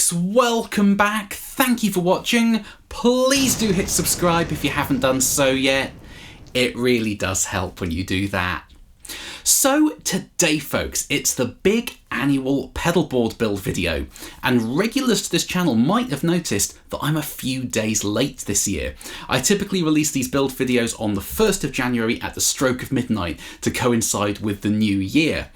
folks, welcome back. Thank you for watching. Please do hit subscribe if you haven't done so yet. It really does help when you do that. So today folks, it's the big annual pedalboard build video, and regulars to this channel might have noticed that I'm a few days late this year. I typically release these build videos on the 1st of January at the stroke of midnight to coincide with the new year.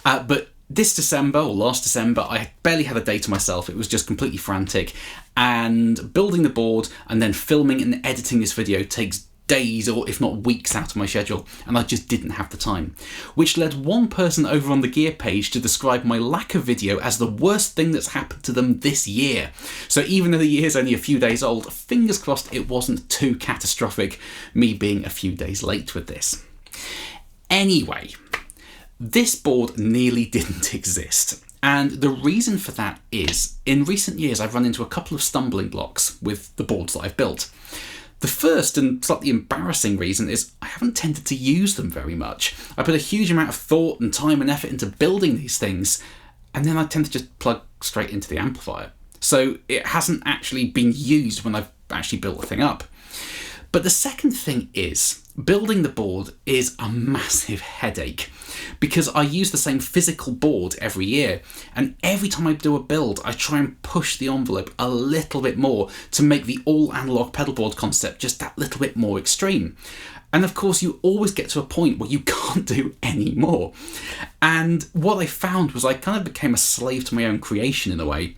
But this December, or last December, I barely had a day to myself. It was just completely frantic, and building the board and then filming and editing this video takes days or if not weeks out of my schedule, and I just didn't have the time. Which led one person over on TheGearPage to describe my lack of video as the worst thing that's happened to them this year. So even though the year's only a few days old, fingers crossed it wasn't too catastrophic, me being a few days late with this. Anyway, this board nearly didn't exist. And the reason for that is, in recent years I've run into a couple of stumbling blocks with the boards that I've built. The first and slightly embarrassing reason is I haven't tended to use them very much. I put a huge amount of thought and time and effort into building these things, and then I tend to just plug straight into the amplifier. So it hasn't actually been used when I've actually built the thing up. But the second thing is, building the board is a massive headache because I use the same physical board every year, and every time I do a build I try and push the envelope a little bit more to make the all analog pedalboard concept just that little bit more extreme. And of course you always get to a point where you can't do any more. And what I found was I kind of became a slave to my own creation in a way,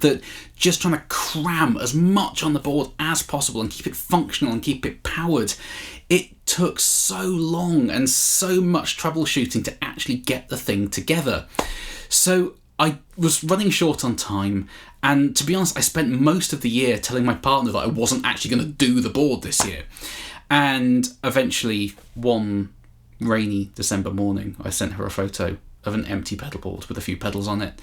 that just trying to cram as much on the board as possible and keep it functional and keep it powered, it took so long and so much troubleshooting to actually get the thing together. So I was running short on time, and to be honest, I spent most of the year telling my partner that I wasn't actually going to do the board this year. And eventually, one rainy December morning, I sent her a photo of an empty pedalboard with a few pedals on it.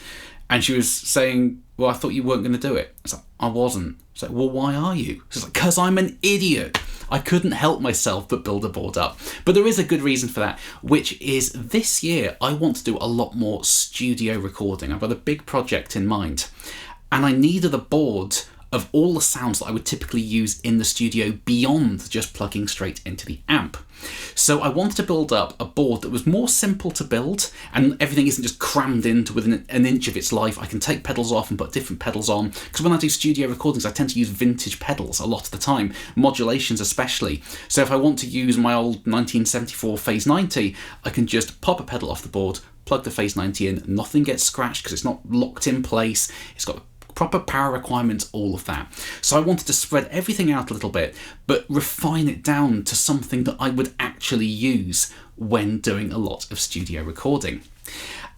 And she was saying, well, I thought you weren't going to do it. I was like, I wasn't. I was like, well, why are you? She's like, because I'm an idiot. I couldn't help myself but build a board up. But there is a good reason for that, which is this year I want to do a lot more studio recording. I've got a big project in mind, and I needed a board of all the sounds that I would typically use in the studio beyond just plugging straight into the amp. So I wanted to build up a board that was more simple to build, and everything isn't just crammed into within an inch of its life. I can take pedals off and put different pedals on, because when I do studio recordings I tend to use vintage pedals a lot of the time, modulations especially. So if I want to use my old 1974 Phase 90, I can just pop a pedal off the board, plug the Phase 90 in, nothing gets scratched because it's not locked in place, it's got proper power requirements, all of that. So I wanted to spread everything out a little bit, but refine it down to something that I would actually use when doing a lot of studio recording.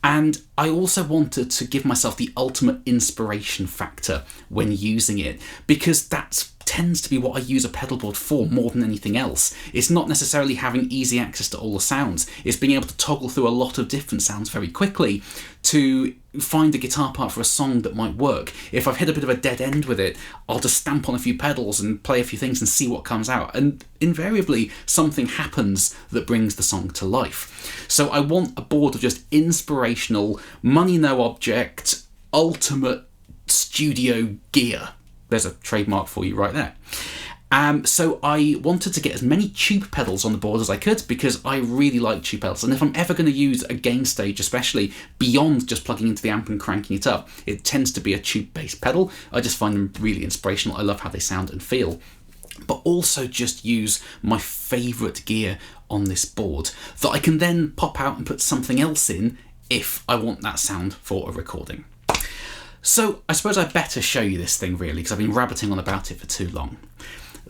And I also wanted to give myself the ultimate inspiration factor when using it, because that tends to be what I use a pedalboard for more than anything else. It's not necessarily having easy access to all the sounds, it's being able to toggle through a lot of different sounds very quickly to find a guitar part for a song that might work. If I've hit a bit of a dead end with it, I'll just stamp on a few pedals and play a few things and see what comes out, and invariably something happens that brings the song to life. So I want a board of just inspirational, money no object, ultimate studio gear. There's a trademark for you right there. So I wanted to get as many tube pedals on the board as I could, because I really like tube pedals, and if I'm ever going to use a gain stage, especially beyond just plugging into the amp and cranking it up, it tends to be a tube based pedal. I just find them really inspirational. I love how they sound and feel. But also just use my favourite gear on this board that I can then pop out and put something else in if I want that sound for a recording. So I suppose I better show you this thing really, because I've been rabbiting on about it for too long.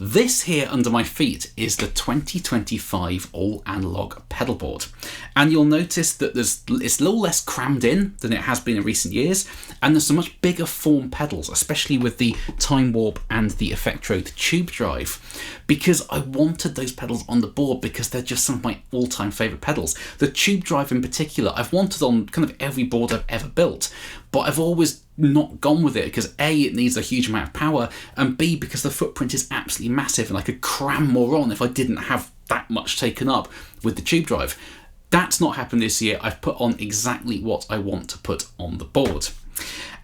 This here under my feet is the 2025 all analog pedalboard, and you'll notice that it's a little less crammed in than it has been in recent years, and there's some much bigger form pedals, especially with the Time Warp and the Effectrode tube drive, because I wanted those pedals on the board because they're just some of my all-time favourite pedals. The tube drive in particular I've wanted on kind of every board I've ever built, but I've always not gone with it because A, it needs a huge amount of power, and B, because the footprint is absolutely massive and I could cram more on if I didn't have that much taken up with the tube drive. That's not happened this year. I've put on exactly what I want to put on the board.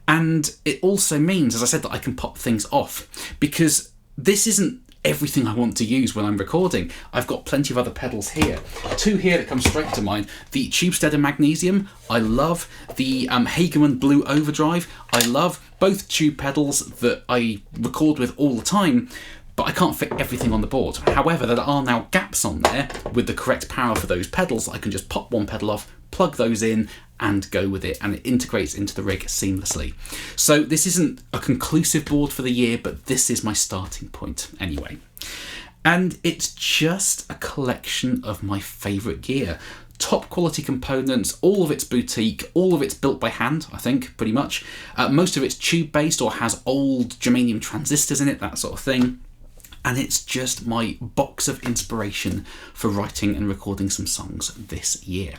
And it also means, as I said, that I can pop things off, because this isn't everything I want to use when I'm recording. I've got plenty of other pedals here. Two here that come straight to mind. The Tubesteader Magnesium, I love. The Hageman Blue Overdrive, I love. Both tube pedals that I record with all the time, but I can't fit everything on the board. However, there are now gaps on there with the correct power for those pedals. I can just pop one pedal off, plug those in, and go with it, and it integrates into the rig seamlessly. So this isn't a conclusive board for the year, but this is my starting point anyway. And it's just a collection of my favourite gear. Top quality components, all of it's boutique, all of it's built by hand, I think, pretty much. Most of it's tube based or has old germanium transistors in it, that sort of thing. And it's just my box of inspiration for writing and recording some songs this year.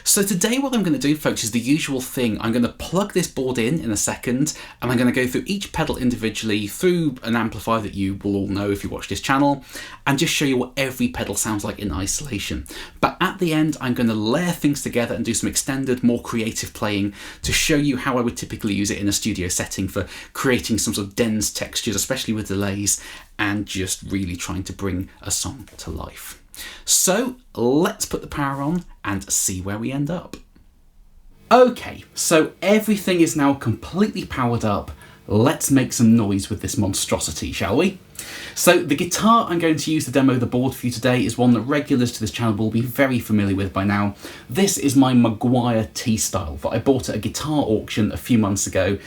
So today what I'm going to do, folks, is the usual thing. I'm going to plug this board in a second, and I'm going to go through each pedal individually through an amplifier that you will all know if you watch this channel, and just show you what every pedal sounds like in isolation. But at the end, I'm going to layer things together and do some extended, more creative playing to show you how I would typically use it in a studio setting for creating some sort of dense textures, especially with delays, and just really trying to bring a song to life. So let's put the power on and see where we end up. Okay, so everything is now completely powered up. Let's make some noise with this monstrosity, shall we? So the guitar I'm going to use to demo the board for you today is one that regulars to this channel will be very familiar with by now. This is my McGuire T-Style that I bought at a guitar auction a few months ago,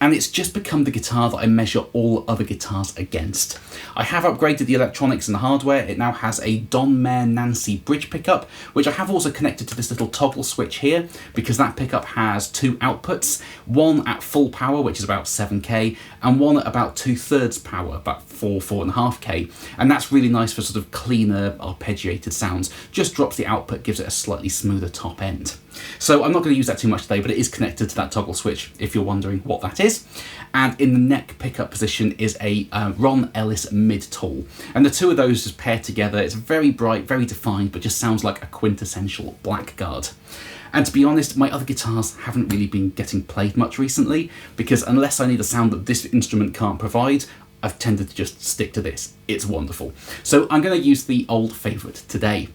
and it's just become the guitar that I measure all other guitars against. I have upgraded the electronics and the hardware. It now has a Don Mayer Nancy bridge pickup, which I have also connected to this little toggle switch here, because that pickup has two outputs, one at full power, which is about 7K, and one at about 2/3 power, about 4.5K. And that's really nice for sort of cleaner, arpeggiated sounds. Just drops the output, gives it a slightly smoother top end. So I'm not going to use that too much today, but it is connected to that toggle switch if you're wondering what that is. And in the neck pickup position is a Ron Ellis mid-tool. And the two of those just pair together. It's very bright, very defined, but just sounds like a quintessential blackguard. And to be honest, my other guitars haven't really been getting played much recently, because unless I need a sound that this instrument can't provide, I've tended to just stick to this. It's wonderful. So I'm going to use the old favourite today.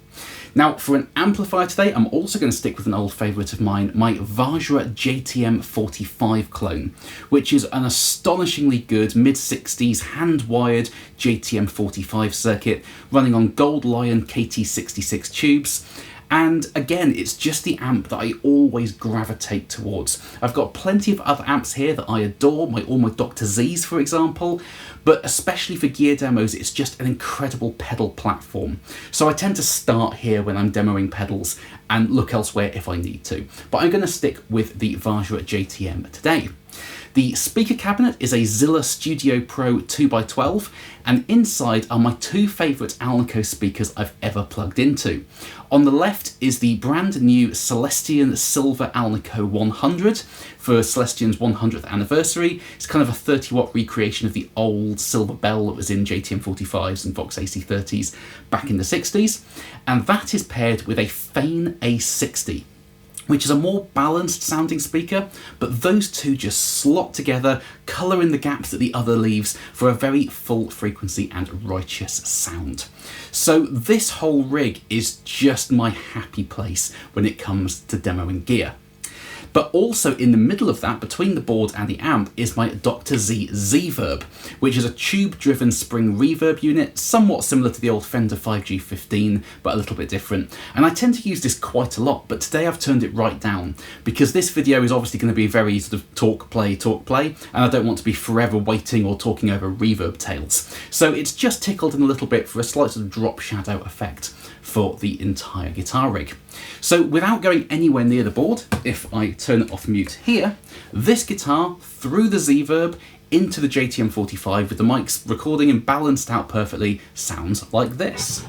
Now, for an amplifier today, I'm also going to stick with an old favourite of mine, my Vajra JTM45 clone, which is an astonishingly good mid-60s hand-wired JTM45 circuit running on Gold Lion KT66 tubes. And again, it's just the amp that I always gravitate towards. I've got plenty of other amps here that I adore, all my Dr. Z's, for example, but especially for gear demos, it's just an incredible pedal platform. So I tend to start here when I'm demoing pedals and look elsewhere if I need to. But I'm going to stick with the Vajra JTM today. The speaker cabinet is a Zilla Studio Pro 2x12, and inside are my two favourite Alnico speakers I've ever plugged into. On the left is the brand new Celestion Silver Alnico 100 for Celestion's 100th anniversary. It's kind of a 30-watt recreation of the old silver bell that was in JTM45s and Vox AC30s back in the 60s, and that is paired with a Fane A60, which is a more balanced sounding speaker, but those two just slot together, colour in the gaps that the other leaves for a very full frequency and righteous sound. So this whole rig is just my happy place when it comes to demoing gear. But also in the middle of that, between the board and the amp, is my Dr. Z Z-Verb, which is a tube-driven spring reverb unit, somewhat similar to the old Fender 5G15, but a little bit different. And I tend to use this quite a lot, but today I've turned it right down, because this video is obviously going to be very sort of talk, play, and I don't want to be forever waiting or talking over reverb tails. So it's just tickled in a little bit for a slight sort of drop shadow effect for the entire guitar rig. So without going anywhere near the board, if I turn it off mute here, this guitar through the Z-Verb into the JTM45 with the mics recording and balanced out perfectly sounds like this.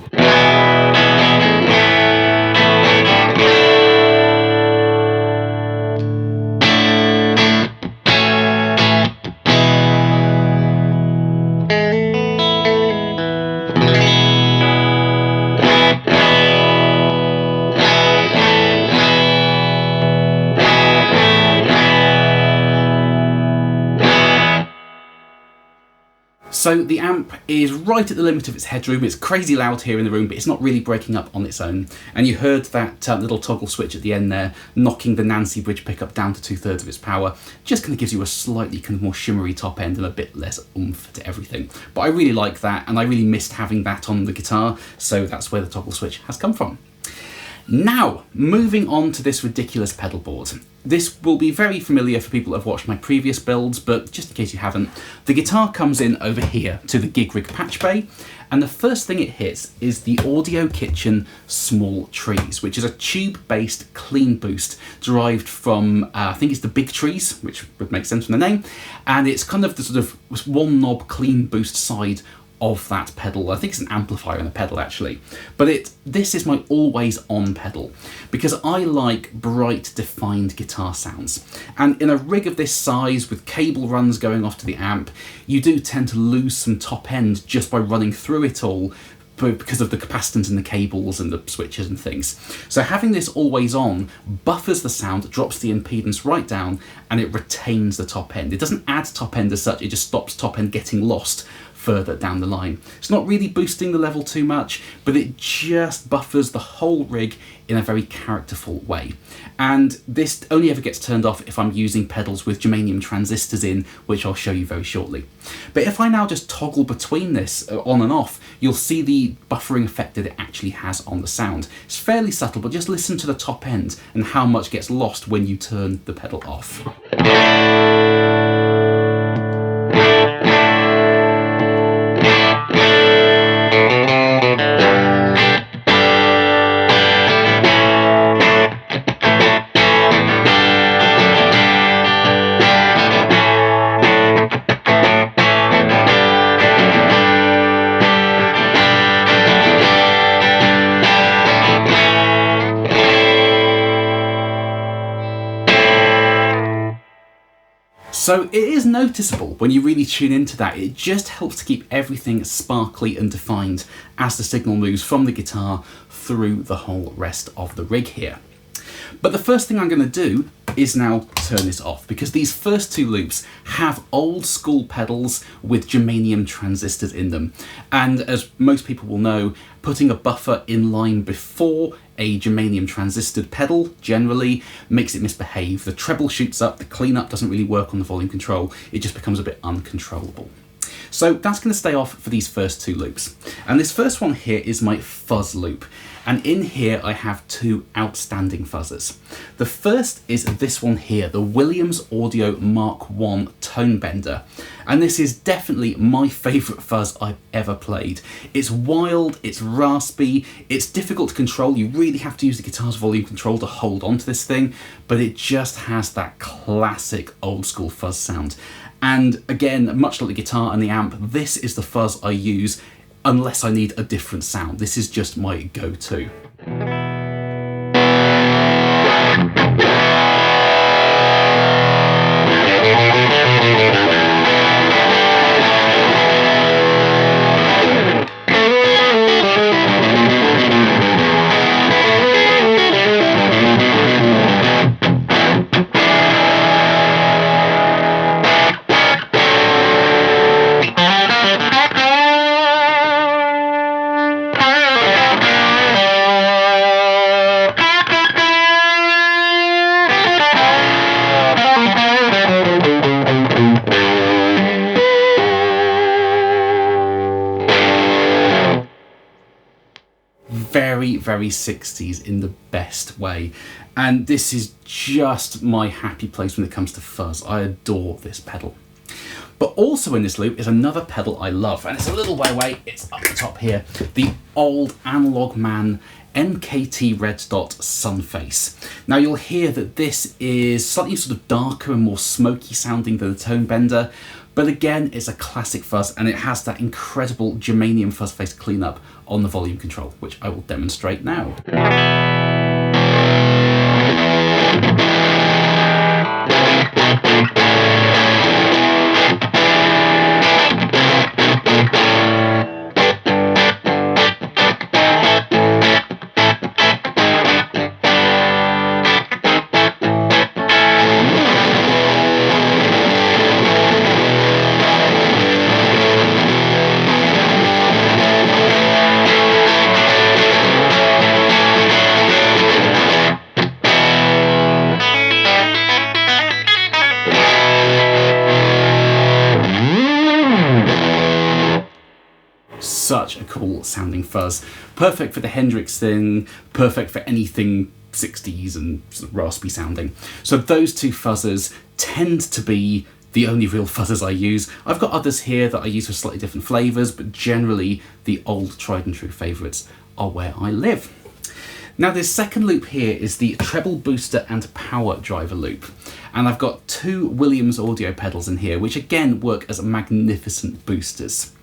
So the amp is right at the limit of its headroom. It's crazy loud here in the room, but it's not really breaking up on its own. And you heard that little toggle switch at the end there, knocking the Nancy bridge pickup down to 2/3 of its power. Just kind of gives you a slightly kind of more shimmery top end and a bit less oomph to everything. But I really like that, and I really missed having that on the guitar, so that's where the toggle switch has come from. Now, moving on to this ridiculous pedal board. This will be very familiar for people that have watched my previous builds, but just in case you haven't, the guitar comes in over here to the gig rig patch bay, and the first thing it hits is the Audio Kitchen Small Trees, which is a tube-based clean boost derived from, I think it's the Big Trees, which would make sense from the name, and it's kind of the sort of one knob clean boost side of that pedal. I think it's an amplifier and a pedal actually, but this is my always on pedal because I like bright defined guitar sounds, and in a rig of this size with cable runs going off to the amp, you do tend to lose some top end just by running through it all because of the capacitance in the cables and the switches and things. So having this always on buffers the sound, drops the impedance right down, and it retains the top end. It doesn't add top end as such, it just stops top end getting lost further down the line. It's not really boosting the level too much, but it just buffers the whole rig in a very characterful way. And this only ever gets turned off if I'm using pedals with germanium transistors in, which I'll show you very shortly. But if I now just toggle between this on and off, you'll see the buffering effect that it actually has on the sound. It's fairly subtle, but just listen to the top end and how much gets lost when you turn the pedal off. So it is noticeable when you really tune into that. It just helps to keep everything sparkly and defined as the signal moves from the guitar through the whole rest of the rig here. But the first thing I'm going to do is now turn this off, because these first two loops have old school pedals with germanium transistors in them. And as most people will know, putting a buffer in line before a germanium transistored pedal generally makes it misbehave. The treble shoots up, the cleanup doesn't really work on the volume control, it just becomes a bit uncontrollable. So that's going to stay off for these first two loops. And this first one here is my fuzz loop. And in here I have two outstanding fuzzers. The first is this one here, the Williams Audio Mark I Tone Bender. And this is definitely my favourite fuzz I've ever played. It's wild, it's raspy, it's difficult to control. You really have to use the guitar's volume control to hold on to this thing, but it just has that classic old school fuzz sound. And again, much like the guitar and the amp, this is the fuzz I use unless I need a different sound. This is just my go-to. Very 60s in the best way, and this is just my happy place when it comes to fuzz. I adore this pedal. But also in this loop is another pedal I love, and it's a little way away, it's up the top here, the old Analog.Man MKT Red Dot Sunface. Now you'll hear that this is slightly sort of darker and more smoky sounding than the Tone Bender, but again, it's a classic fuzz, and it has that incredible germanium fuzz face cleanup on the volume control, which I will demonstrate now. such a cool sounding fuzz. Perfect for the Hendrix thing, perfect for anything 60s and sort of raspy sounding. So those two fuzzers tend to be the only real fuzzers I use. I've got others here that I use for slightly different flavours, but generally the old tried and true favourites are where I live. Now this second loop here is the treble booster and power driver loop. And I've got two Williams audio pedals in here, which again work as magnificent boosters.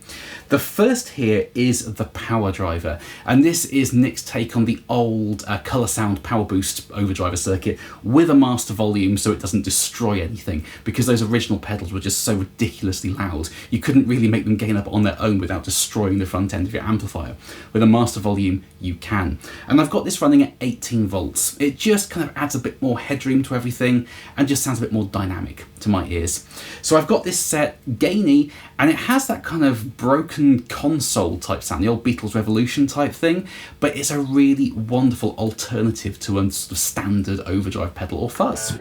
The first here is the power driver, and this is Nick's take on the old Colorsound power boost overdriver circuit with a master volume so it doesn't destroy anything, because those original pedals were just so ridiculously loud you couldn't really make them gain up on their own without destroying the front end of your amplifier. With a master volume you can. And I've got this running at 18 volts. It just kind of adds a bit more headroom to everything and just sounds a bit more dynamic to my ears. So I've got this set gainy, and it has that kind of broken console type sound, the old Beatles Revolution type thing, but it's a really wonderful alternative to a sort of standard overdrive pedal or fuzz.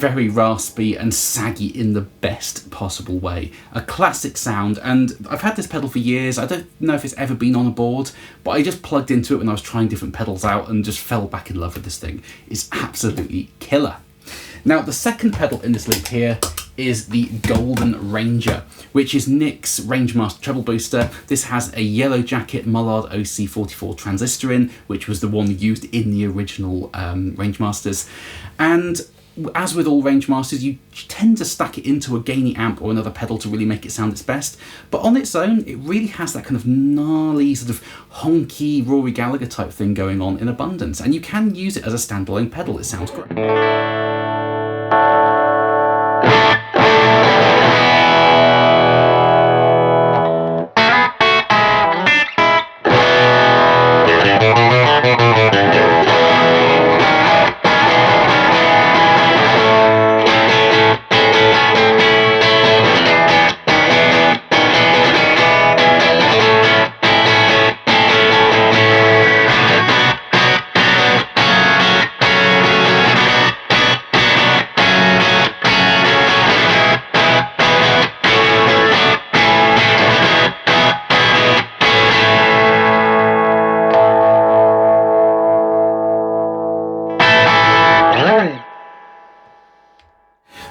Very raspy and saggy in the best possible way. A classic sound, and I've had this pedal for years. I don't know if it's ever been on a board, but I just plugged into it when I was trying different pedals out and just fell back in love with this thing. It's absolutely killer. Now the second pedal in this loop here is the Golden Ranger, which is Nick's Rangemaster treble booster. This has a Yellow Jacket Mullard OC44 transistor in, which was the one used in the original Rangemasters. And as with all Rangemasters, you tend to stack it into a gainy amp or another pedal to really make it sound its best. But on its own, it really has that kind of gnarly, sort of honky Rory Gallagher type thing going on in abundance. And you can use it as a standalone pedal. It sounds great.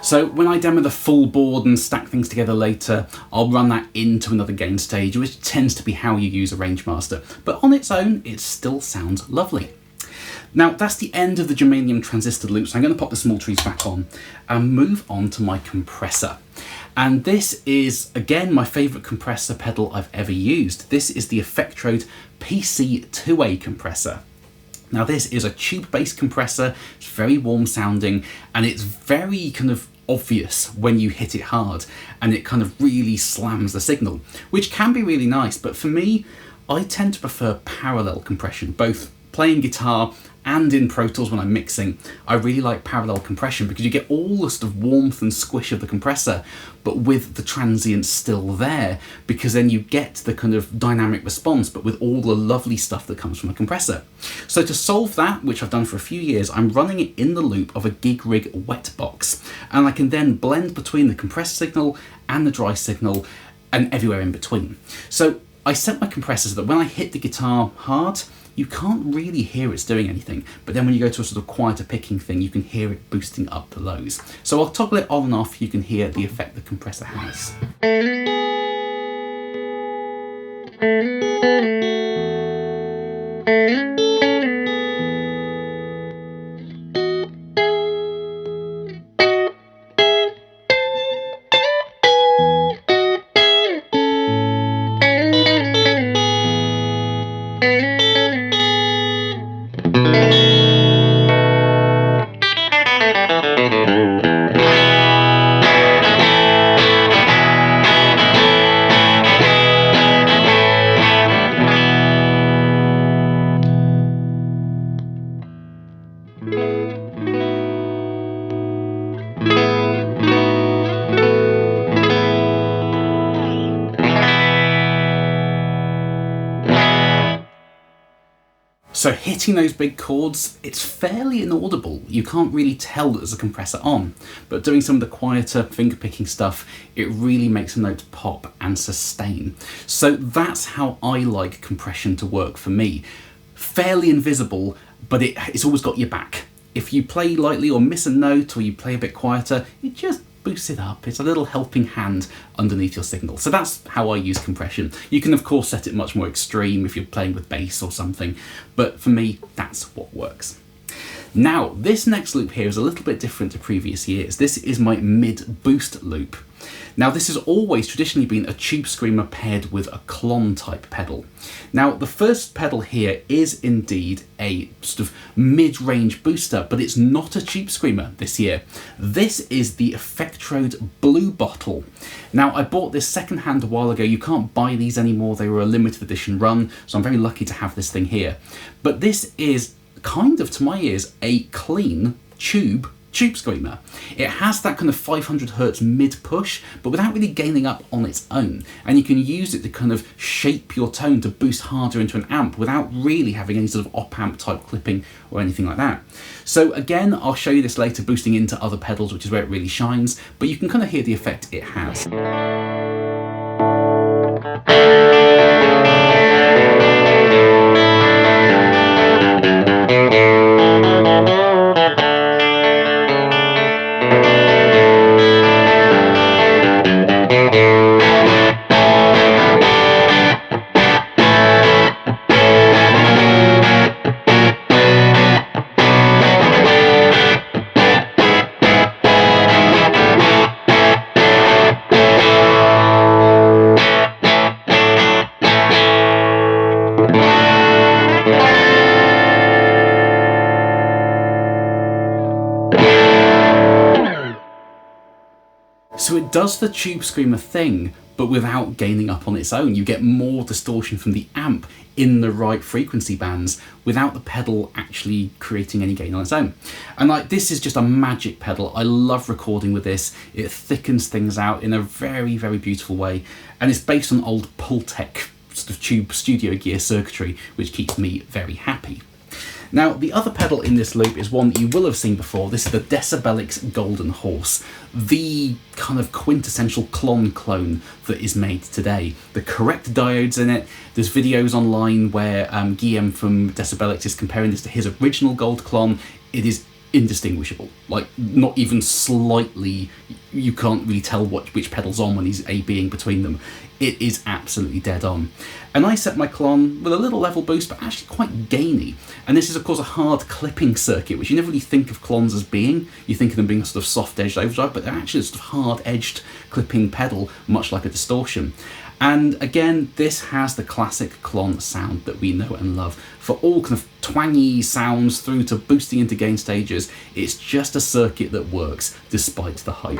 So when I demo the full board and stack things together later, I'll run that into another gain stage, which tends to be how you use a Rangemaster. But on its own, it still sounds lovely. Now that's the end of the germanium transistor loop, so I'm going to pop the small trees back on and move on to my compressor. And this is, again, my favourite compressor pedal I've ever used. This is the Effectrode PC2A compressor. Now this is a tube-based compressor, it's very warm sounding, and it's very kind of obvious when you hit it hard, and it kind of really slams the signal, which can be really nice. But for me, I tend to prefer parallel compression, both playing guitar and in Pro Tools when I'm mixing. I really like parallel compression because you get all the sort of warmth and squish of the compressor, but with the transients still there, because then you get the kind of dynamic response, but with all the lovely stuff that comes from a compressor. So to solve that, which I've done for a few years, I'm running it in the loop of a Gig Rig wet box, and I can then blend between the compressed signal and the dry signal and everywhere in between. So I set my compressor so that when I hit the guitar hard, you can't really hear it's doing anything, but then when you go to a sort of quieter picking thing, you can hear it boosting up the lows. So I'll toggle it on and off, you can hear the effect the compressor has. So hitting those big chords, it's fairly inaudible. You can't really tell that there's a compressor on, but doing some of the quieter finger-picking stuff, it really makes a note pop and sustain. So that's how I like compression to work for me. Fairly invisible, but it's always got your back. If you play lightly or miss a note, or you play a bit quieter, it just boosts it up. It's a little helping hand underneath your signal. So that's how I use compression. You can of course set it much more extreme if you're playing with bass or something, but for me, that's what works. Now, this next loop here is a little bit different to previous years. This is my mid-boost loop. Now, this has always traditionally been a tube screamer paired with a Cologne type pedal. Now, the first pedal here is indeed a sort of mid-range booster, but it's not a tube screamer this year. This is the Effectrode Blue Bottle. Now, I bought this secondhand a while ago. You can't buy these anymore. They were a limited edition run, so I'm very lucky to have this thing here. But this is kind of, to my ears, a clean tube screamer. It has that kind of 500 Hz mid push, but without really gaining up on its own. And you can use it to kind of shape your tone to boost harder into an amp without really having any sort of op-amp type clipping or anything like that. So again, I'll show you this later boosting into other pedals, which is where it really shines, but you can kind of hear the effect it has. So it does the tube screamer thing, but without gaining up on its own. You get more distortion from the amp in the right frequency bands without the pedal actually creating any gain on its own. And like, this is just a magic pedal. I love recording with this. It thickens things out in a very, very beautiful way. And it's based on old Pultec sort of tube studio gear circuitry, which keeps me very happy. Now, the other pedal in this loop is one that you will have seen before. This is the Decibelics Golden Horse, the kind of quintessential Cologne clone that is made today. The correct diodes in it. There's videos online where Guillaume from Decibelics is comparing this to his original gold clone. It is indistinguishable, like not even slightly. You can't really tell which pedal's on when he's A-Bing between them. It is absolutely dead on. And I set my Cologne with a little level boost, but actually quite gainy. And this is of course a hard clipping circuit, which you never really think of Colognes as being. You think of them being a sort of soft-edged overdrive, but they're actually a sort of hard-edged clipping pedal, much like a distortion. And again, this has the classic Cologne sound that we know and love. For all kind of twangy sounds through to boosting into gain stages, it's just a circuit that works despite the hype.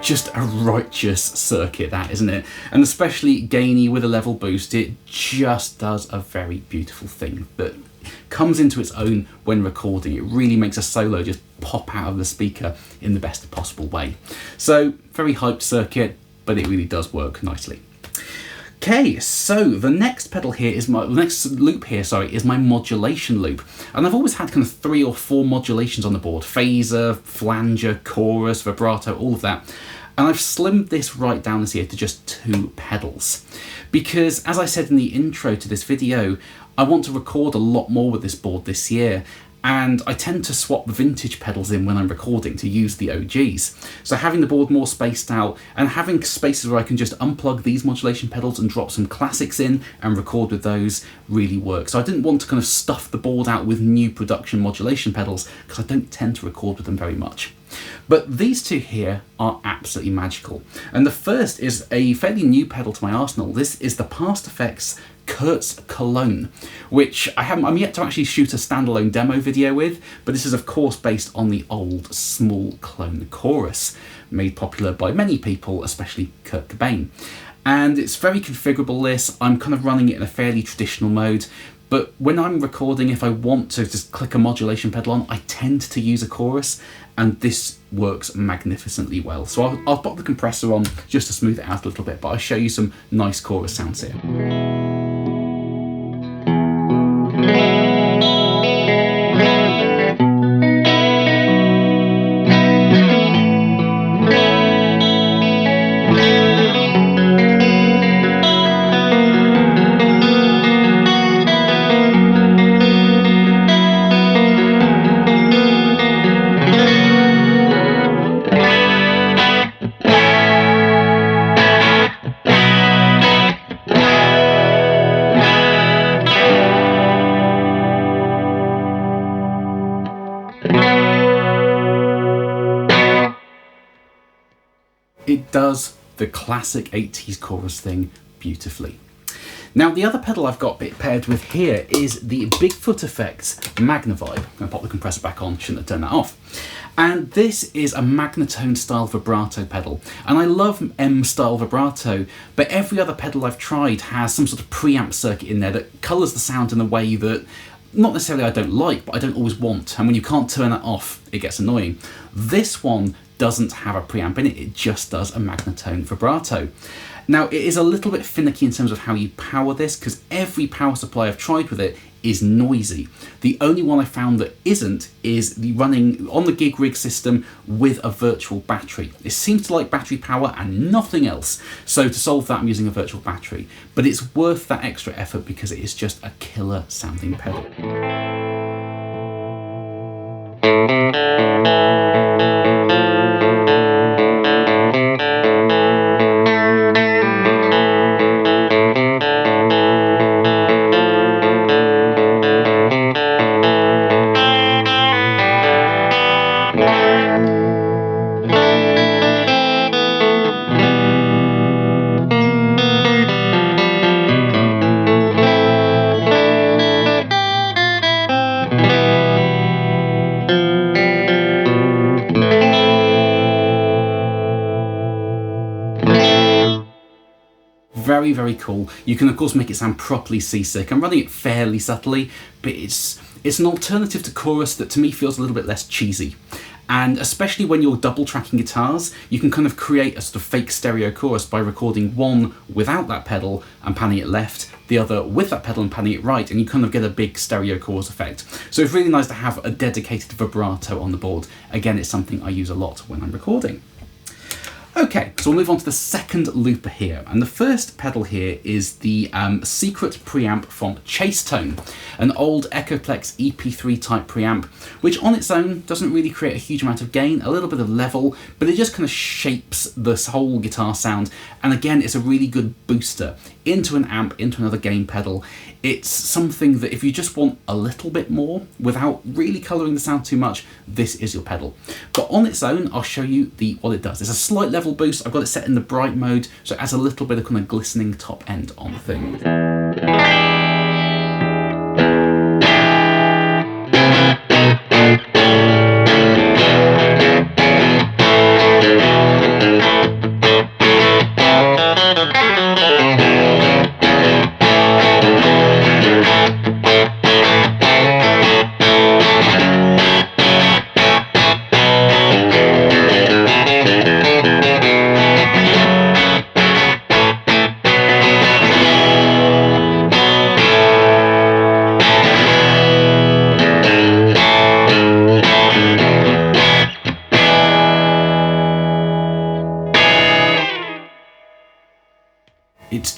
Just a righteous circuit, that, isn't it? And especially gainy with a level boost, it just does a very beautiful thing that comes into its own when recording. It really makes a solo just pop out of the speaker in the best possible way. So, very hyped circuit, but it really does work nicely. Okay, so the next pedal here is the next loop here, sorry, is my modulation loop. And I've always had kind of 3 or 4 modulations on the board: phaser, flanger, chorus, vibrato, all of that. And I've slimmed this right down this year to just 2 pedals. Because, as I said in the intro to this video, I want to record a lot more with this board this year, and I tend to swap the vintage pedals in when I'm recording to use the OGs. So having the board more spaced out and having spaces where I can just unplug these modulation pedals and drop some classics in and record with those really works. So I didn't want to kind of stuff the board out with new production modulation pedals because I don't tend to record with them very much. But these two here are absolutely magical. And the first is a fairly new pedal to my arsenal. This is the PastFX Curt's Cologne, which I'm yet to actually shoot a standalone demo video with, but this is of course based on the old small clone chorus, made popular by many people, especially Kurt Cobain. And it's very configurable, this. I'm kind of running it in a fairly traditional mode, but when I'm recording, if I want to just click a modulation pedal on, I tend to use a chorus, and this works magnificently well. So I'll pop the compressor on just to smooth it out a little bit, but I'll show you some nice chorus sounds here. It does the classic 80s chorus thing beautifully. Now the other pedal I've got paired with here is the Bigfoot F.X Magnavibe. I'm going to pop the compressor back on, shouldn't have turned that off. And this is a Magnatone style vibrato pedal. And I love M style vibrato, but every other pedal I've tried has some sort of preamp circuit in there that colours the sound in a way that not necessarily I don't like, but I don't always want. And when you can't turn it off, it gets annoying. This one doesn't have a preamp in it, it just does a Magnatone vibrato. Now it is a little bit finicky in terms of how you power this, because every power supply I've tried with it is noisy. The only one I found that isn't is the running on the gig rig system with a virtual battery. It seems to like battery power and nothing else, so to solve that I'm using a virtual battery, but it's worth that extra effort because it is just a killer sounding pedal. Very, very cool. You can of course make it sound properly seasick. I'm running it fairly subtly, but it's an alternative to chorus that to me feels a little bit less cheesy. And especially when you're double tracking guitars, you can kind of create a sort of fake stereo chorus by recording one without that pedal and panning it left, the other with that pedal and panning it right, and you kind of get a big stereo chorus effect. So it's really nice to have a dedicated vibrato on the board. Again, it's something I use a lot when I'm recording. Okay, so we'll move on to the second looper here, and the first pedal here is the secret preamp from Chasetone, an old Echoplex EP3 type preamp, which on its own doesn't really create a huge amount of gain, a little bit of level, but it just kind of shapes this whole guitar sound, and again it's a really good booster into an amp, into another gain pedal. It's something that if you just want a little bit more without really colouring the sound too much, this is your pedal. But on its own, I'll show you what it does. It's a slight level boost. I've got it set in the bright mode, so it has a little bit of kind of glistening top end on the thing.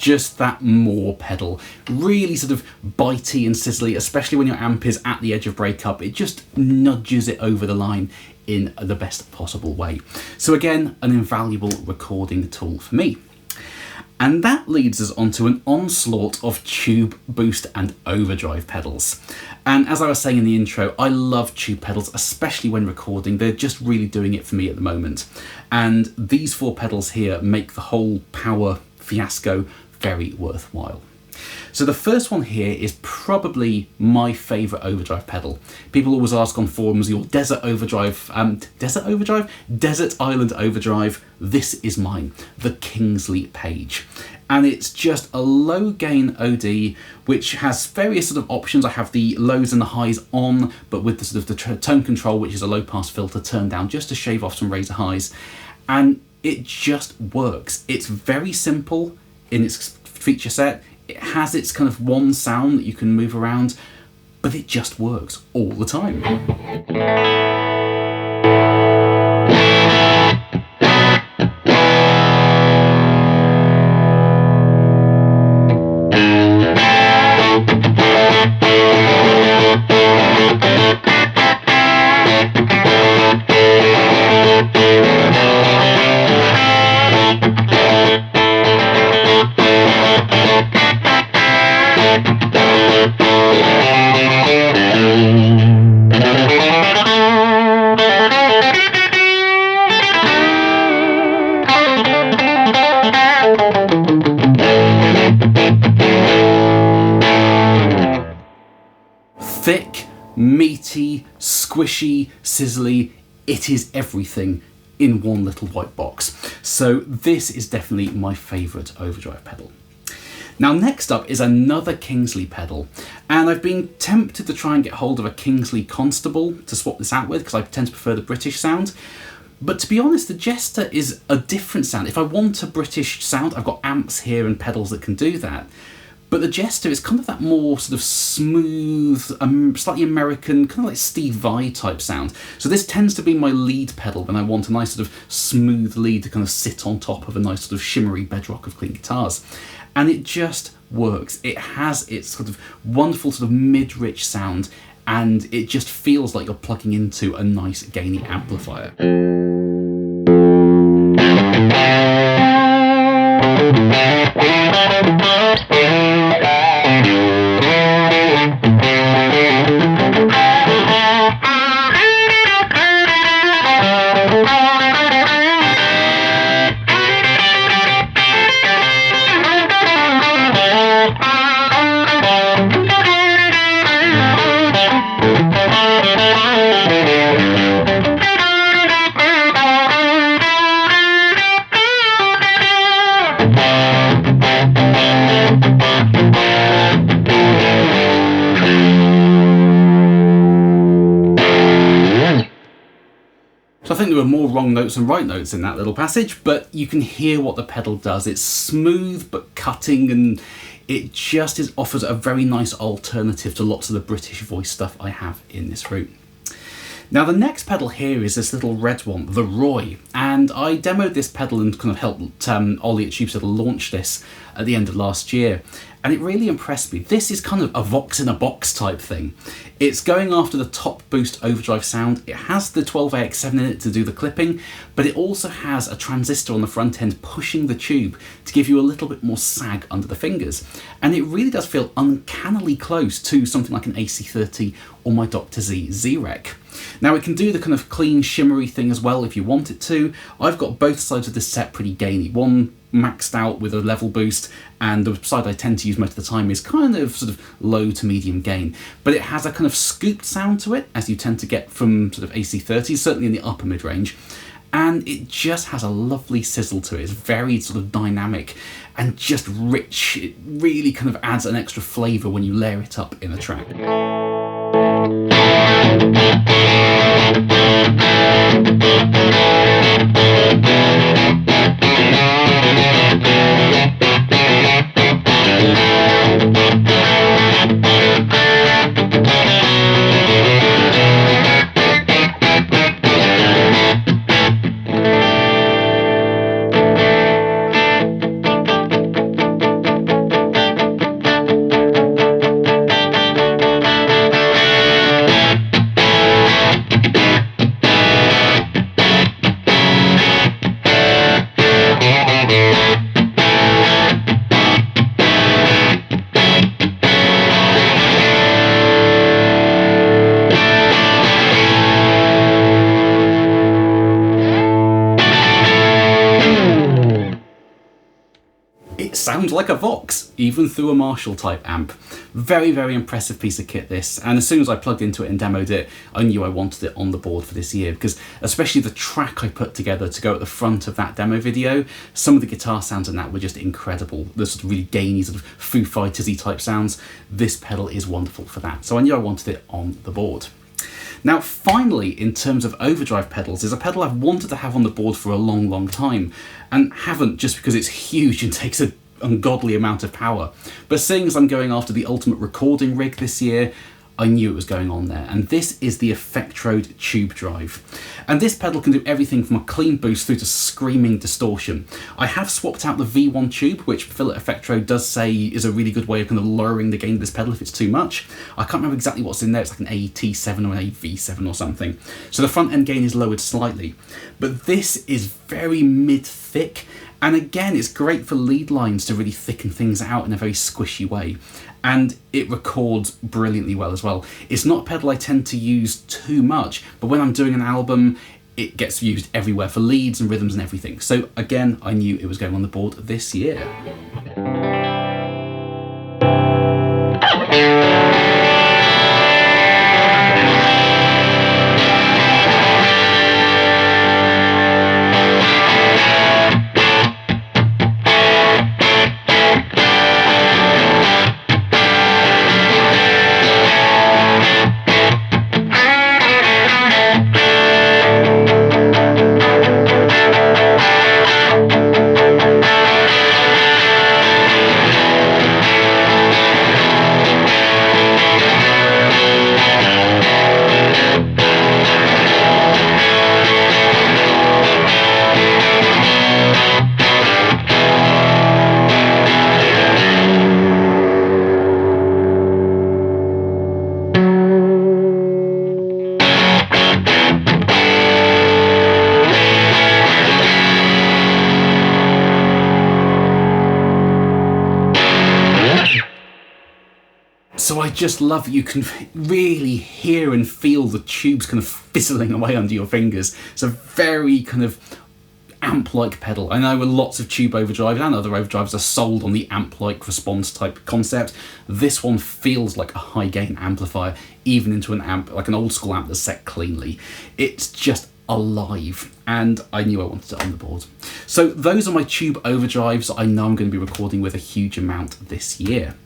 just that more pedal. Really sort of bitey and sizzly, especially when your amp is at the edge of breakup. It just nudges it over the line in the best possible way. So again, an invaluable recording tool for me. And that leads us onto an onslaught of tube, boost and overdrive pedals. And as I was saying in the intro, I love tube pedals, especially when recording. They're just really doing it for me at the moment. And these 4 pedals here make the whole power fiasco very worthwhile. So the first one here is probably my favourite overdrive pedal. People always ask on forums, your desert overdrive, desert island overdrive. This is mine, the Kingsley Page. And it's just a low gain OD, which has various sort of options. I have the lows and the highs on, but with the sort of the tone control, which is a low pass filter turned down just to shave off some razor highs. And it just works. It's very simple in its feature set. It has its kind of one sound that you can move around, but it just works all the time. Thick, meaty, squishy, sizzly, it is everything in one little white box. So this is definitely my favourite overdrive pedal. Now next up is another Kingsley pedal, and I've been tempted to try and get hold of a Kingsley Constable to swap this out with because I tend to prefer the British sound. But to be honest, the Jester is a different sound. If I want a British sound, I've got amps here and pedals that can do that. But the Jester is kind of that more sort of smooth, slightly American, kind of like Steve Vai type sound. So this tends to be my lead pedal when I want a nice sort of smooth lead to kind of sit on top of a nice sort of shimmery bedrock of clean guitars. And it just works. It has its sort of wonderful sort of mid-rich sound, and it just feels like you're plugging into a nice gainy amplifier. So I think there were more wrong notes than right notes in that little passage, but you can hear what the pedal does. It's smooth but cutting, and it just offers a very nice alternative to lots of the British voice stuff I have in this route. Now the next pedal here is this little red one, the ROY, and I demoed this pedal and kind of helped Ollie at Tubesteader launch this at the end of last year, and it really impressed me. This is kind of a Vox in a box type thing. It's going after the top boost overdrive sound. It has the 12AX7 in it to do the clipping, but it also has a transistor on the front end pushing the tube to give you a little bit more sag under the fingers. And it really does feel uncannily close to something like an AC30 or my Dr. Z Z-Rec. Now it can do the kind of clean shimmery thing as well if you want it to. I've got both sides of this set pretty gainy. One maxed out with a level boost, and the side I tend to use most of the time is kind of sort of low to medium gain. But it has a kind of scooped sound to it, as you tend to get from sort of AC30s, certainly in the upper mid-range. And it just has a lovely sizzle to it. It's very sort of dynamic and just rich. It really kind of adds an extra flavour when you layer it up in a track. sounds like a Vox, even through a Marshall type amp. Very, very impressive piece of kit this, and as soon as I plugged into it and demoed it, I knew I wanted it on the board for this year, because especially the track I put together to go at the front of that demo video, some of the guitar sounds in that were just incredible. The sort of really gainy, sort of Foo Fighters-y type sounds. This pedal is wonderful for that, so I knew I wanted it on the board. Now finally, in terms of overdrive pedals, is a pedal I've wanted to have on the board for a long, long time, and haven't just because it's huge and takes an ungodly amount of power. But seeing as I'm going after the ultimate recording rig this year, I knew it was going on there, and this is the Effectrode tube drive. And this pedal can do everything from a clean boost through to screaming distortion. I have swapped out the V1 tube, which Phil at Effectrode does say is a really good way of kind of lowering the gain of this pedal if it's too much. I can't remember exactly what's in there, it's like an AT7 or an AV7 or something. So the front end gain is lowered slightly. But this is very mid-thick, and again, it's great for lead lines to really thicken things out in a very squishy way. And it records brilliantly well as well. It's not a pedal I tend to use too much, but when I'm doing an album, it gets used everywhere for leads and rhythms and everything. So again, I knew it was going on the board this year. So I just love that you can really hear and feel the tubes kind of fizzling away under your fingers. It's a very kind of amp-like pedal. I know lots of tube overdrives and other overdrives are sold on the amp-like response type concept. This one feels like a high gain amplifier, even into an amp, like an old school amp that's set cleanly. It's just alive, and I knew I wanted it on the board. So those are my tube overdrives I know I'm going to be recording with a huge amount this year.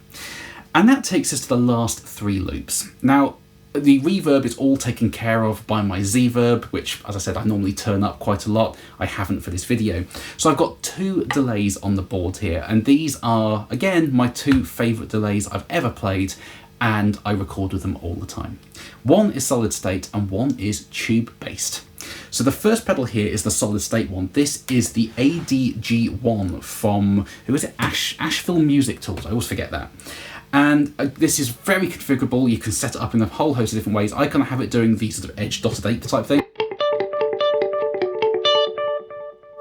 And that takes us to the last three loops. Now, the reverb is all taken care of by my Z-Verb, which, as I said, I normally turn up quite a lot. I haven't for this video. So I've got two delays on the board here, and these are, again, my two favourite delays I've ever played, and I record with them all the time. One is solid state, and one is tube-based. So the first pedal here is the solid state one. This is the ADG-1 from, who is it? Asheville Music Tools, I always forget that. And this is very configurable. You can set it up in a whole host of different ways. I kind of have it doing the sort of edge dotted 8 type thing,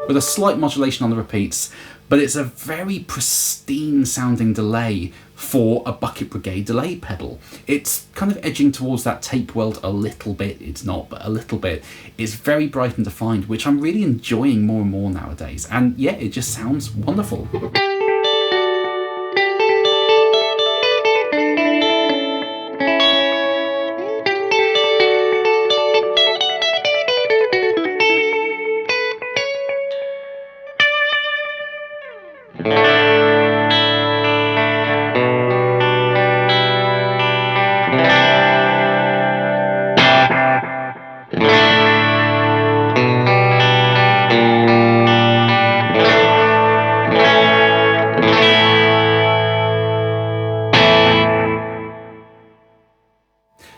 with a slight modulation on the repeats, but it's a very pristine sounding delay for a Bucket Brigade delay pedal. It's kind of edging towards that tape weld a little bit. It's not, but a little bit. It's very bright and defined, which I'm really enjoying more and more nowadays. And yeah, it just sounds wonderful.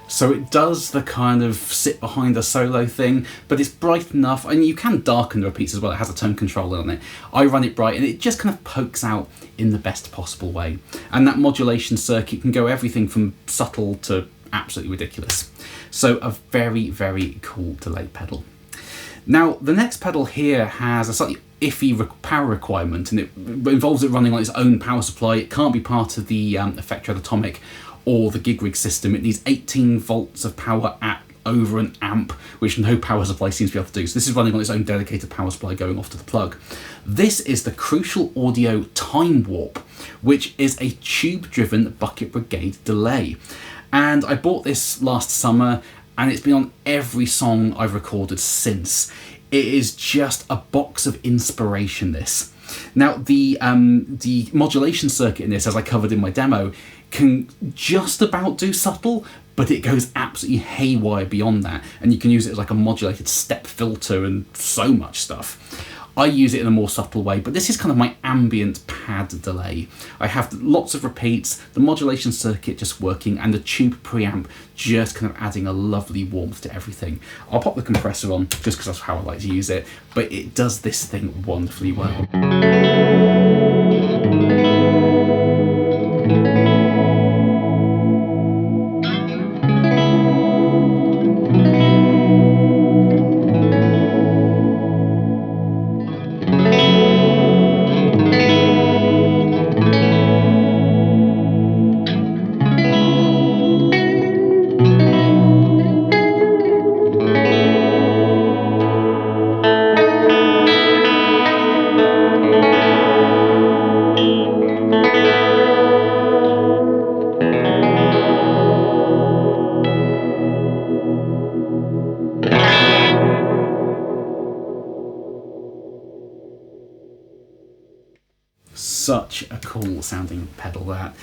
So it does the kind of sit behind a solo thing, but it's bright enough, and you can darken the repeats as well. It has a tone controller on it. I run it bright, and it just kind of pokes out in the best possible way. And that modulation circuit can go everything from subtle to absolutely ridiculous. So a very, very cool delay pedal. Now, the next pedal here has a slightly iffy power requirement, and it involves it running on its own power supply. It can't be part of the Effectrode Atomic or the gig rig system. It needs 18 volts of power at over an amp, which no power supply seems to be able to do. So this is running on its own dedicated power supply going off to the plug. This is the Crucial Audio Time Warp, which is a tube-driven Bucket Brigade delay. And I bought this last summer, and it's been on every song I've recorded since. It is just a box of inspiration, this. Now, the modulation circuit in this, as I covered in my demo, can just about do subtle, but it goes absolutely haywire beyond that, and you can use it as like a modulated step filter and so much stuff. I use it in a more subtle way, but this is kind of my ambient pad delay. I have lots of repeats, the modulation circuit just working, and the tube preamp just kind of adding a lovely warmth to everything. I'll pop the compressor on just because that's how I like to use it, but it does this thing wonderfully well. Such a cool sounding pedal, that.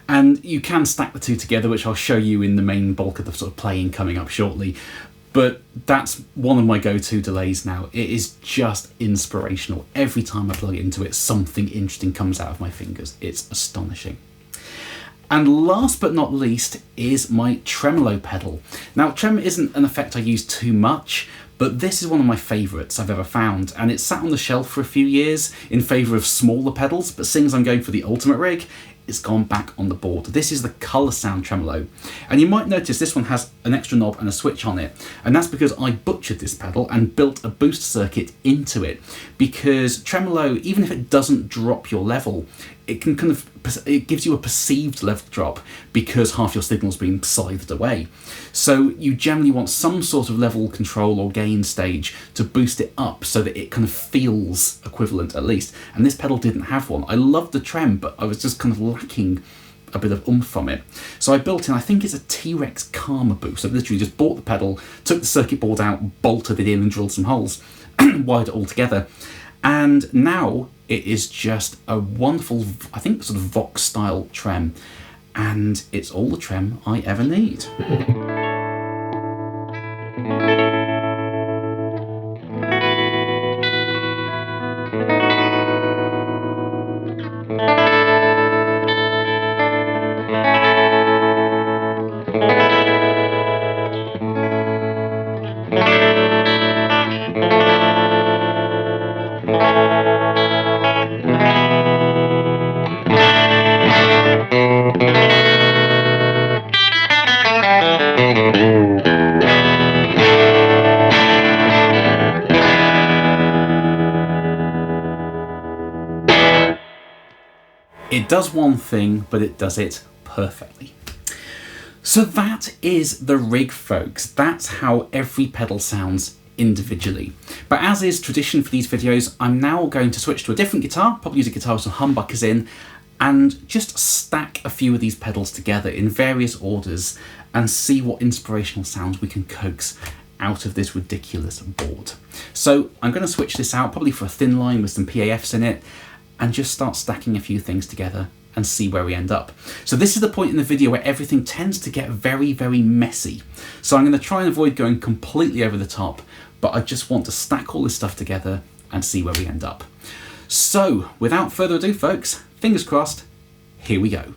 And you can stack the two together, which I'll show you in the main bulk of the sort of playing coming up shortly. But that's one of my go-to delays now. It is just inspirational. Every time I plug it into it, something interesting comes out of my fingers. It's astonishing. And last but not least is my tremolo pedal. Now, trem isn't an effect I use too much, but this is one of my favourites I've ever found, and it's sat on the shelf for a few years in favour of smaller pedals, but seeing as I'm going for the ultimate rig, it's gone back on the board. This is the Colorsound Tremolo, and you might notice this one has an extra knob and a switch on it, and that's because I butchered this pedal and built a boost circuit into it, because tremolo, even if it doesn't drop your level, it can kind of, it gives you a perceived level drop because half your signal's being scythed away. So you generally want some sort of level control or gain stage to boost it up so that it kind of feels equivalent at least. And this pedal didn't have one. I loved the trem, but I was just kind of lacking a bit of oomph from it. So I built in, I think it's a T-Rex Karma boost. I literally just bought the pedal, took the circuit board out, bolted it in and drilled some holes, wired it all together. And now it is just a wonderful, I think, sort of Vox style trem, and it's all the trem I ever need. It does one thing, but it does it perfectly. So that is the rig, folks. That's how every pedal sounds individually. But as is tradition for these videos, I'm now going to switch to a different guitar, probably use a guitar with some humbuckers in, and just stack a few of these pedals together in various orders and see what inspirational sounds we can coax out of this ridiculous board. So I'm going to switch this out, probably for a thin line with some PAFs in it, and just start stacking a few things together and see where we end up. So this is the point in the video where everything tends to get very, very messy. So I'm going to try and avoid going completely over the top, but I just want to stack all this stuff together and see where we end up. So without further ado, folks, fingers crossed, here we go.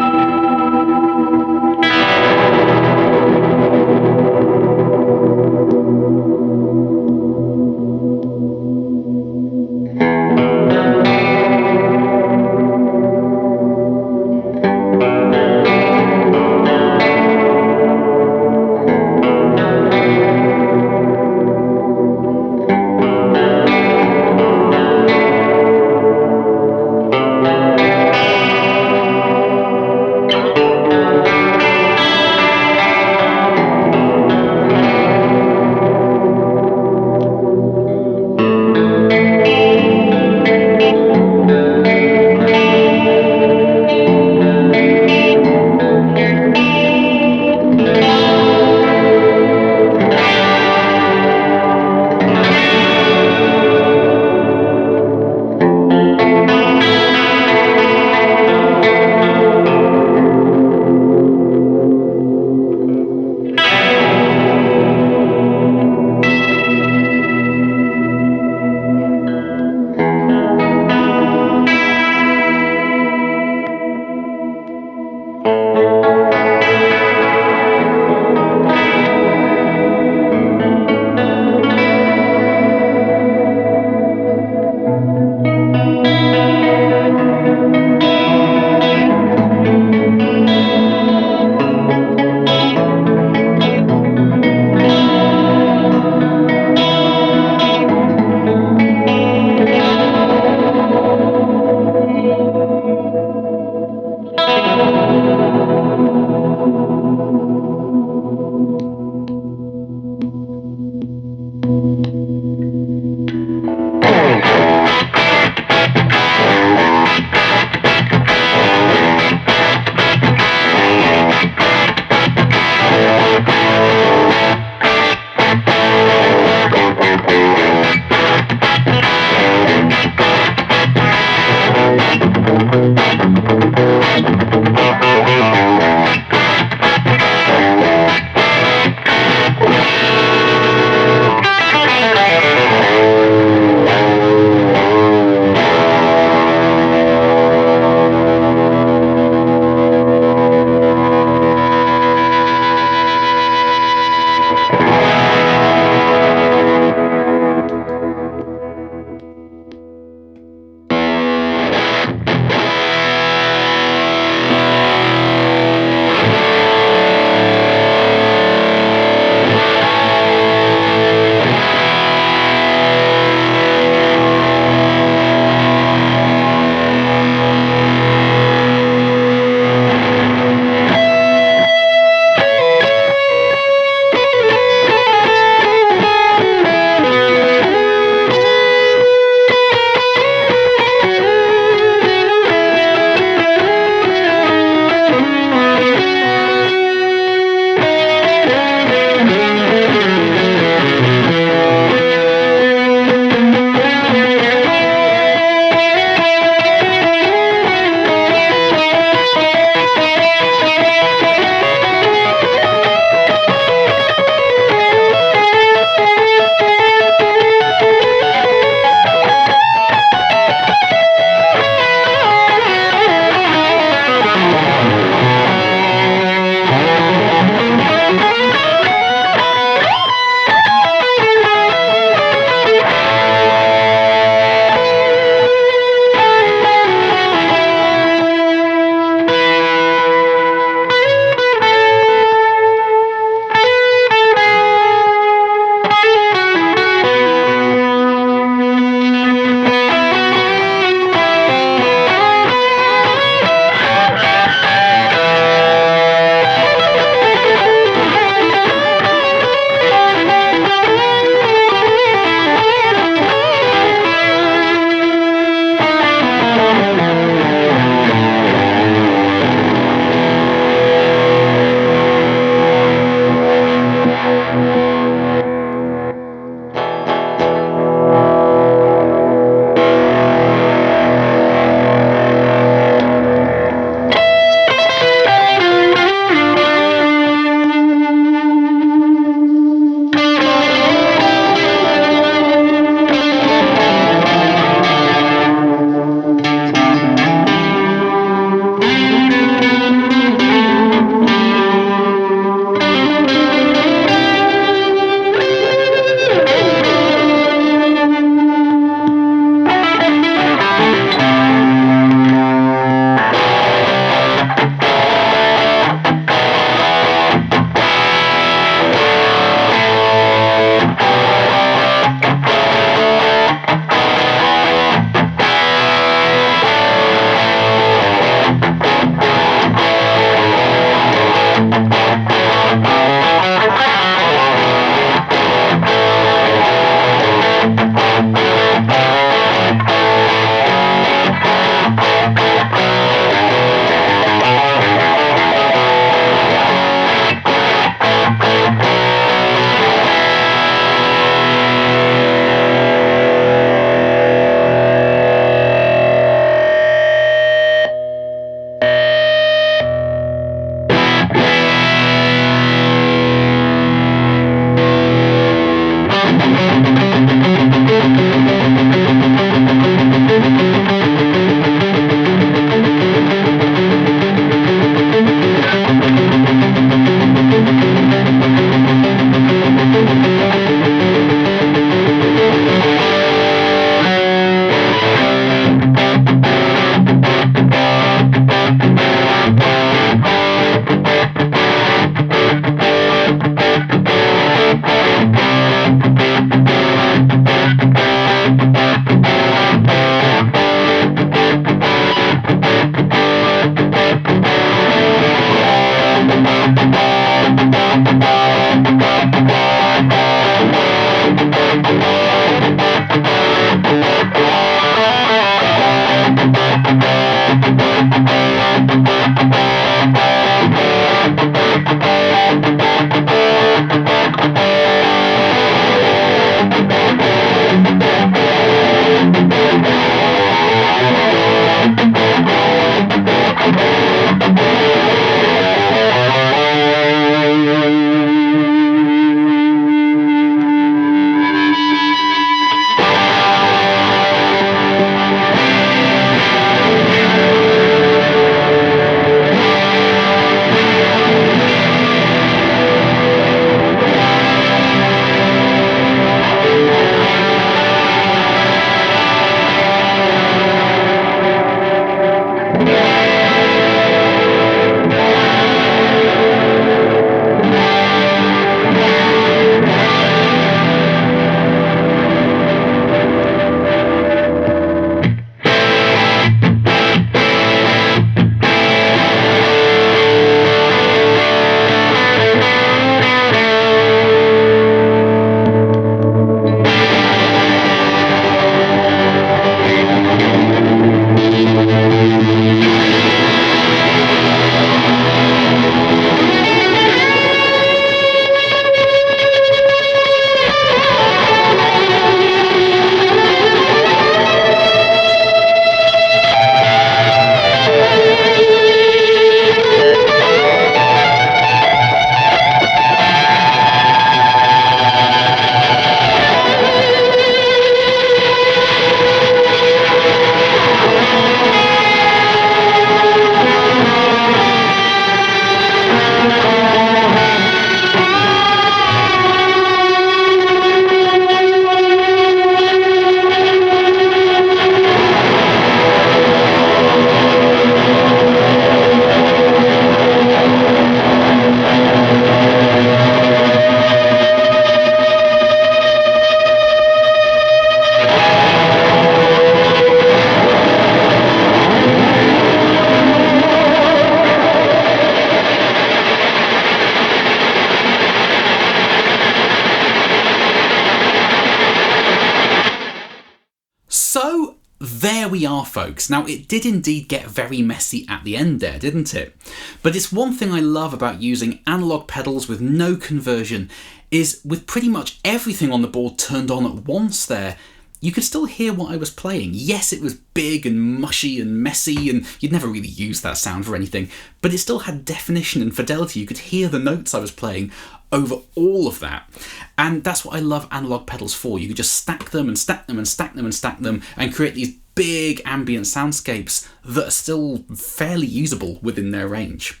we are, folks. Now, it did indeed get very messy at the end there, didn't it? But it's one thing I love about using analog pedals with no conversion is with pretty much everything on the board turned on at once there, you could still hear what I was playing. Yes, it was big and mushy and messy, and you'd never really use that sound for anything, but it still had definition and fidelity. You could hear the notes I was playing over all of that. And that's what I love analog pedals for. You could just stack them and stack them and stack them and stack them and create these big ambient soundscapes that are still fairly usable within their range.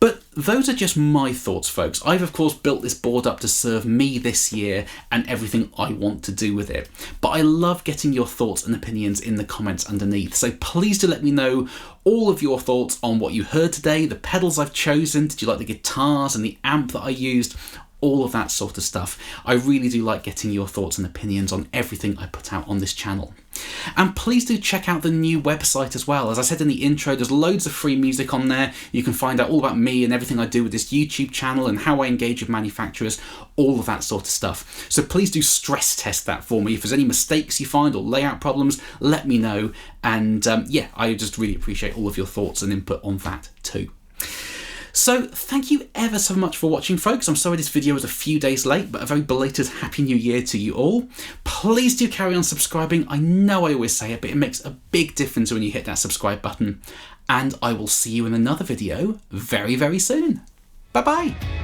But those are just my thoughts, folks. I've of course built this board up to serve me this year and everything I want to do with it. But I love getting your thoughts and opinions in the comments underneath. So please do let me know all of your thoughts on what you heard today, the pedals I've chosen, did you like the guitars and the amp that I used, all of that sort of stuff. I really do like getting your thoughts and opinions on everything I put out on this channel. And please do check out the new website as well. As I said in the intro, there's loads of free music on there. You can find out all about me and everything I do with this YouTube channel and how I engage with manufacturers, all of that sort of stuff. So please do stress test that for me. If there's any mistakes you find or layout problems, let me know. And yeah, I just really appreciate all of your thoughts and input on that too. So thank you ever so much for watching, folks. I'm sorry this video was a few days late, but a very belated Happy New Year to you all. Please do carry on subscribing. I know I always say it, but it makes a big difference when you hit that subscribe button. And I will see you in another video very, very soon. Bye-bye.